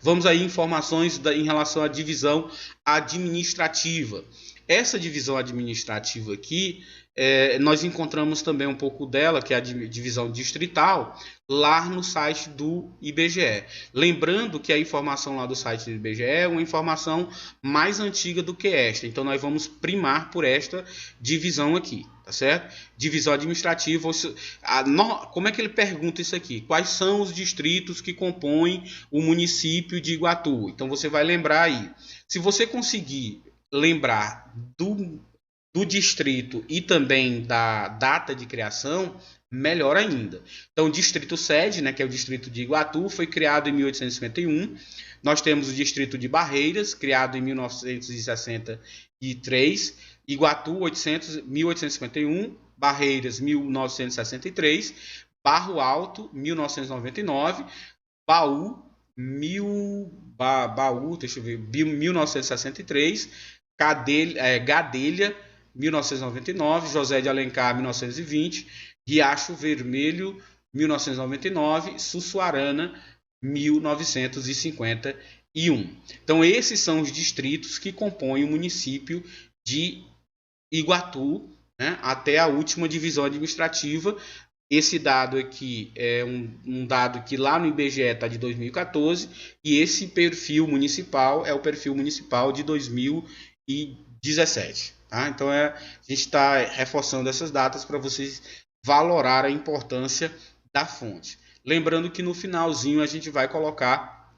Vamos aí informações em relação à divisão administrativa. Essa divisão administrativa aqui, nós encontramos também um pouco dela, que é a divisão distrital, lá no site do IBGE. Lembrando que a informação lá do site do IBGE é uma informação mais antiga do que esta, então nós vamos primar por esta divisão aqui, tá certo? Divisão administrativa, como é que ele pergunta isso aqui? Quais são os distritos que compõem o município de Iguatu? Então você vai lembrar aí. Se você conseguir lembrar do distrito e também da data de criação, melhor ainda. Então, o distrito sede, né, que é o distrito de Iguatu, foi criado em 1851. Nós temos o distrito de Barreiras, criado em 1963. Iguatu, 1851. Barreiras, 1963. Barro Alto, 1999. Baú, 1963. Gadelha, 1999, José de Alencar, 1920, Riacho Vermelho, 1999, Sussuarana, 1951. Então, esses são os distritos que compõem o município de Iguatu, né, até a última divisão administrativa. Esse dado aqui é um dado que lá no IBGE está de 2014 e esse perfil municipal é o perfil municipal de 2017. Tá? Então a gente está reforçando essas datas para vocês valorar a importância da fonte. Lembrando que no finalzinho a gente vai colocar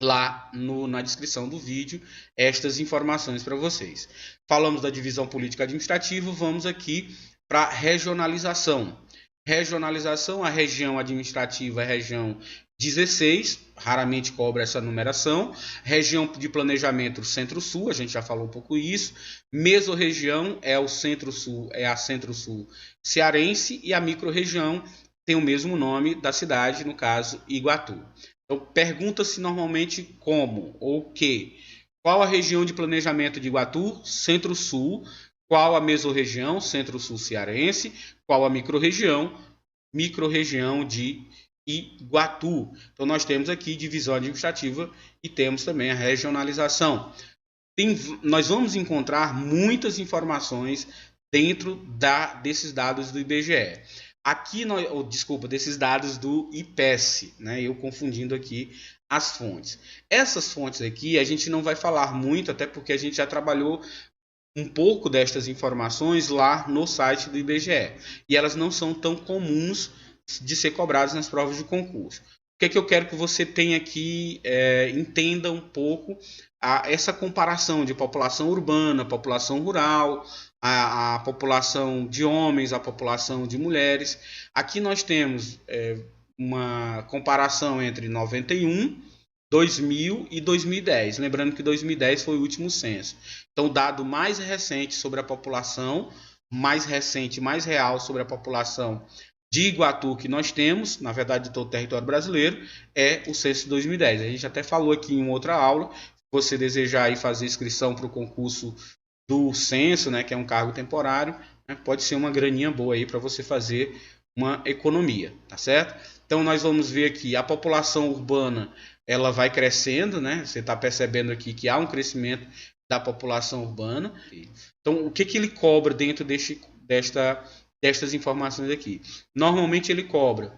lá na descrição do vídeo estas informações para vocês. Falamos da divisão política administrativa, vamos aqui para regionalização. Regionalização, a região administrativa é a região 16, raramente cobra essa numeração. Região de planejamento Centro-Sul, a gente já falou um pouco isso. Mesorregião é o Centro-Sul, é a Centro-Sul cearense, e a microrregião tem o mesmo nome da cidade, no caso Iguatu. Então pergunta-se normalmente como ou que. Qual a região de planejamento de Iguatu? Centro-Sul. Qual a mesorregião? Centro-Sul cearense. Qual a microrregião? Microrregião de Iguatu. Então nós temos aqui divisão administrativa e temos também a regionalização. Nós vamos encontrar muitas informações dentro desses dados do IBGE. Aqui, desses dados do IPES, né? Eu confundindo aqui as fontes. Essas fontes aqui a gente não vai falar muito, até porque a gente já trabalhou um pouco destas informações lá no site do IBGE. E elas não são tão comuns de ser cobradas nas provas de concurso. O que é que eu quero que você tenha aqui, entenda um pouco essa comparação de população urbana, população rural, a população de homens, a população de mulheres. Aqui nós temos uma comparação entre 91, 2000 e 2010. Lembrando que 2010 foi o último censo. Então, o dado mais recente sobre a população, mais recente, mais real sobre a população de Iguatu que nós temos, na verdade de todo o território brasileiro, é o censo de 2010. A gente até falou aqui em outra aula, se você desejar aí fazer inscrição para o concurso do censo, né, que é um cargo temporário, né, pode ser uma graninha boa aí para você fazer uma economia, tá certo? Então nós vamos ver aqui a população urbana, ela vai crescendo, né? Você está percebendo aqui que há um crescimento da população urbana. Então o que ele cobra dentro destas informações aqui? Normalmente ele cobra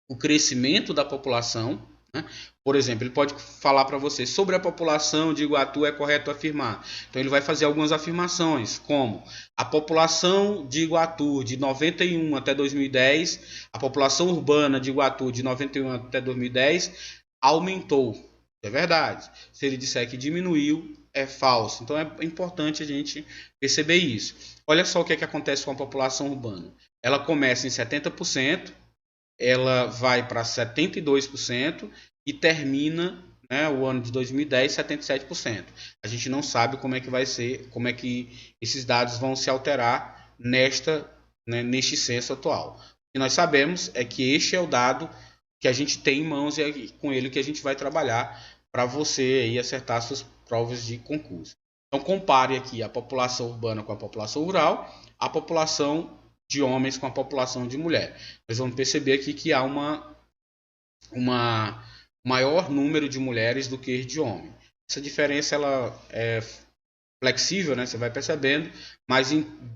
o crescimento da população, né? Por exemplo, ele pode falar para você sobre a população de Iguatu, é correto afirmar. Então ele vai fazer algumas afirmações, como a população de Iguatu de 91 até 2010, a população urbana de Iguatu de 91 até 2010 aumentou. É verdade. Se ele disser que diminuiu, é falso. Então é importante a gente perceber isso. Olha só o que acontece com a população urbana. Ela começa em 70%, ela vai para 72% e termina, né, o ano de 2010, 77%. A gente não sabe como é que vai ser, como é que esses dados vão se alterar neste censo atual. O que nós sabemos é que este é o dado que a gente tem em mãos e é com ele que a gente vai trabalhar para você aí acertar suas provas de concurso. Então compare aqui a população urbana com a população rural, a população de homens com a população de mulher. Nós vamos perceber aqui que há uma maior número de mulheres do que de homens. Essa diferença ela é flexível, né? Você vai percebendo, mas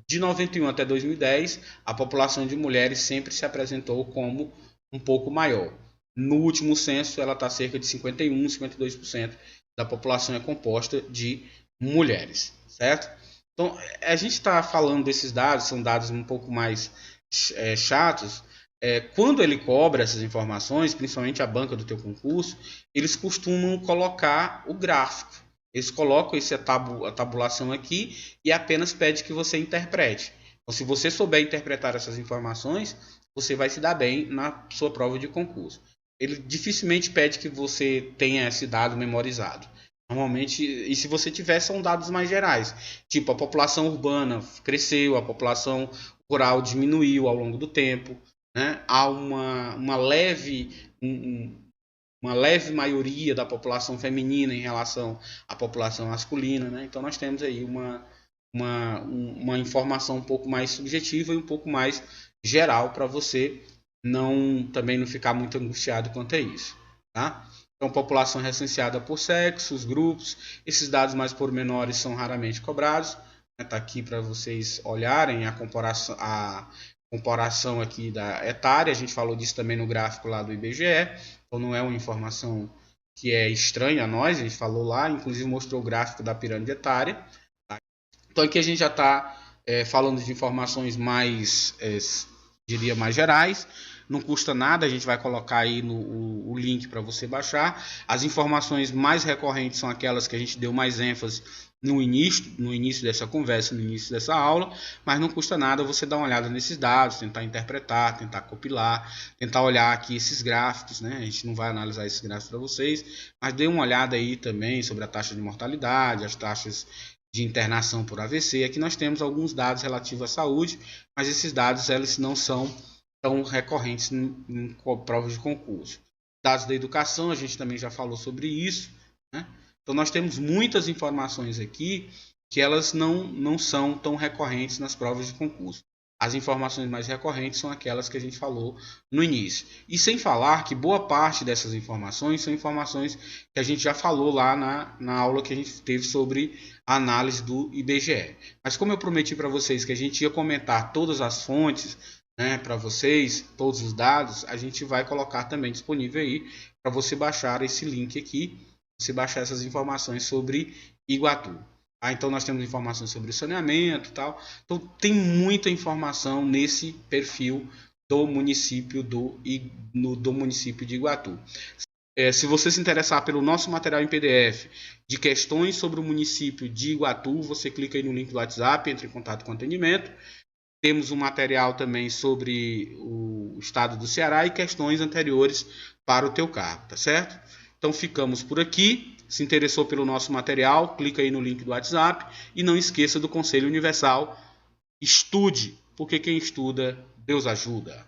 de 91 até 2010, a população de mulheres sempre se apresentou como um pouco maior. No último censo, ela está cerca de 51, 52% da população é composta de mulheres, certo? Então, a gente está falando desses dados, são dados um pouco mais chatos. Quando ele cobra essas informações, principalmente a banca do teu concurso, eles costumam colocar o gráfico. Eles colocam a tabulação aqui e apenas pede que você interprete. Então, se você souber interpretar essas informações, você vai se dar bem na sua prova de concurso. Ele dificilmente pede que você tenha esse dado memorizado. Normalmente, e se você tiver, são dados mais gerais. Tipo, a população urbana cresceu, a população rural diminuiu ao longo do tempo, né? Há uma leve maioria da população feminina em relação à população masculina, né? Então nós temos aí uma informação um pouco mais subjetiva e um pouco mais geral para você também não ficar muito angustiado quanto a isso, tá? Então, população recenseada por sexos, grupos, esses dados mais pormenores são raramente cobrados. Está aqui para vocês olharem a comparação aqui da etária. A gente falou disso também no gráfico lá do IBGE. Então, não é uma informação que é estranha a nós. A gente falou lá, inclusive mostrou o gráfico da pirâmide etária. Tá? Então, aqui a gente já está falando de informações mais, diria, mais gerais. Não custa nada, a gente vai colocar aí o link para você baixar. As informações mais recorrentes são aquelas que a gente deu mais ênfase no início dessa conversa, no início dessa aula, mas não custa nada você dar uma olhada nesses dados, tentar interpretar, tentar compilar, tentar olhar aqui esses gráficos, né? A gente não vai analisar esses gráficos para vocês, mas dê uma olhada aí também sobre a taxa de mortalidade, as taxas de internação por AVC. Aqui nós temos alguns dados relativos à saúde, mas esses dados eles não são tão recorrentes em provas de concurso. Dados da educação, a gente também já falou sobre isso, né? Então nós temos muitas informações aqui que elas não são tão recorrentes nas provas de concurso. As informações mais recorrentes são aquelas que a gente falou no início. E sem falar que boa parte dessas informações são informações que a gente já falou lá na aula que a gente teve sobre a análise do IBGE. Mas como eu prometi para vocês que a gente ia comentar todas as fontes, né, para vocês, todos os dados, a gente vai colocar também disponível aí para você baixar esse link aqui, você baixar essas informações sobre Iguatu. Então nós temos informações sobre saneamento e tal. Então tem muita informação nesse perfil do município do município de Iguatu. Se você se interessar pelo nosso material em PDF de questões sobre o município de Iguatu, você clica aí no link do WhatsApp, entre em contato com o atendimento. Temos um material também sobre o estado do Ceará e questões anteriores para o teu cargo, tá certo? Então ficamos por aqui. Se interessou pelo nosso material, clica aí no link do WhatsApp e não esqueça do Conselho Universal. Estude, porque quem estuda, Deus ajuda.